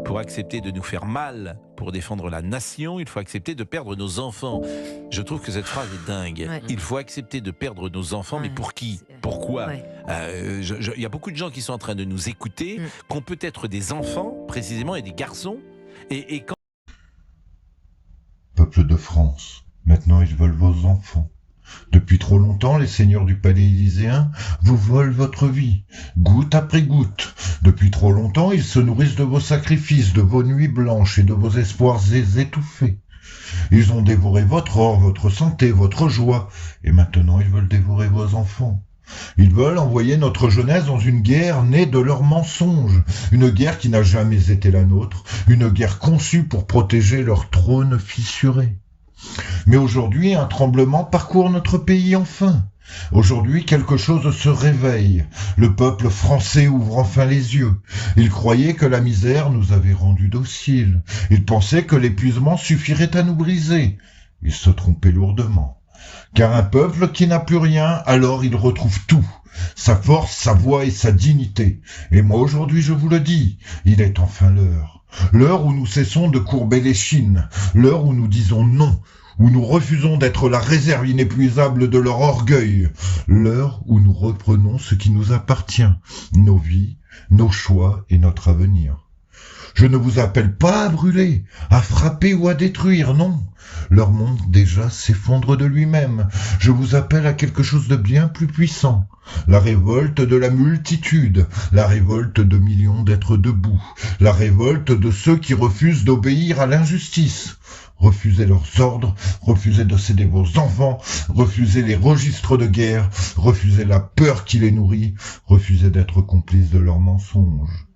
Pour accepter de nous faire mal, pour défendre la nation, il faut accepter de perdre nos enfants. Je trouve que cette phrase est dingue. Ouais. Il faut accepter de perdre nos enfants, mais Ouais, pour qui? c'est- Pourquoi? ouais. Il y a beaucoup de gens qui sont en train de nous écouter, qui ont peut-être des enfants, précisément, et des garçons. Et quand Peuple de France, maintenant ils veulent vos enfants. Depuis trop longtemps, les seigneurs du palais élyséen vous volent votre vie, goutte après goutte. Depuis trop longtemps, ils se nourrissent de vos sacrifices, de vos nuits blanches et de vos espoirs étouffés. Ils ont dévoré votre or, votre santé, votre joie, et maintenant ils veulent dévorer vos enfants. Ils veulent envoyer notre jeunesse dans une guerre née de leurs mensonges, une guerre qui n'a jamais été la nôtre, une guerre conçue pour protéger leur trône fissuré. Mais aujourd'hui, un tremblement parcourt notre pays enfin. Aujourd'hui, quelque chose se réveille. Le peuple français ouvre enfin les yeux. Il croyait que la misère nous avait rendus dociles. Il pensait que l'épuisement suffirait à nous briser. Il se trompait lourdement. Car un peuple qui n'a plus rien, alors il retrouve tout. Sa force, sa voix et sa dignité. Et moi aujourd'hui je vous le dis, il est enfin l'heure. L'heure où nous cessons de courber les chines. L'heure où nous disons non. Où nous refusons d'être la réserve inépuisable de leur orgueil. L'heure où nous reprenons ce qui nous appartient. Nos vies, nos choix et notre avenir. Je ne vous appelle pas à brûler, à frapper ou à détruire, non. Leur monde déjà s'effondre de lui-même. Je vous appelle à quelque chose de bien plus puissant. La révolte de la multitude, la révolte de millions d'êtres debout, la révolte de ceux qui refusent d'obéir à l'injustice. Refusez leurs ordres, refusez de céder vos enfants, refusez les registres de guerre, refusez la peur qui les nourrit, refusez d'être complices de leurs mensonges.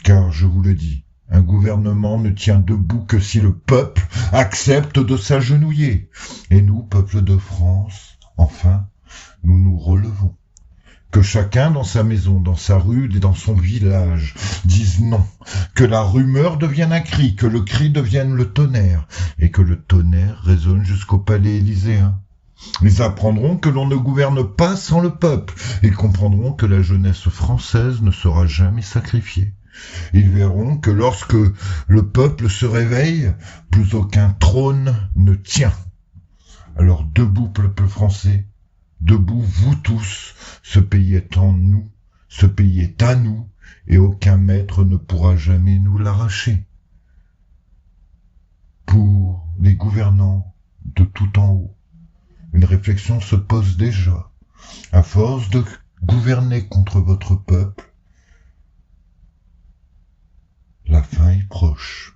Car, je vous le dis, un gouvernement ne tient debout que si le peuple accepte de s'agenouiller. Et nous, peuple de France, enfin, nous nous relevons. Que chacun dans sa maison, dans sa rue et dans son village dise non. Que la rumeur devienne un cri, que le cri devienne le tonnerre, et que le tonnerre résonne jusqu'au palais élyséen. Ils apprendront que l'on ne gouverne pas sans le peuple. Ils comprendront que la jeunesse française ne sera jamais sacrifiée. Ils verront que lorsque le peuple se réveille, plus aucun trône ne tient. Alors debout, peuple français, debout vous tous, ce pays est en nous, ce pays est à nous, et aucun maître ne pourra jamais nous l'arracher. Pour les gouvernants de tout en haut, une réflexion se pose déjà. À force de gouverner contre votre peuple, la fin est proche.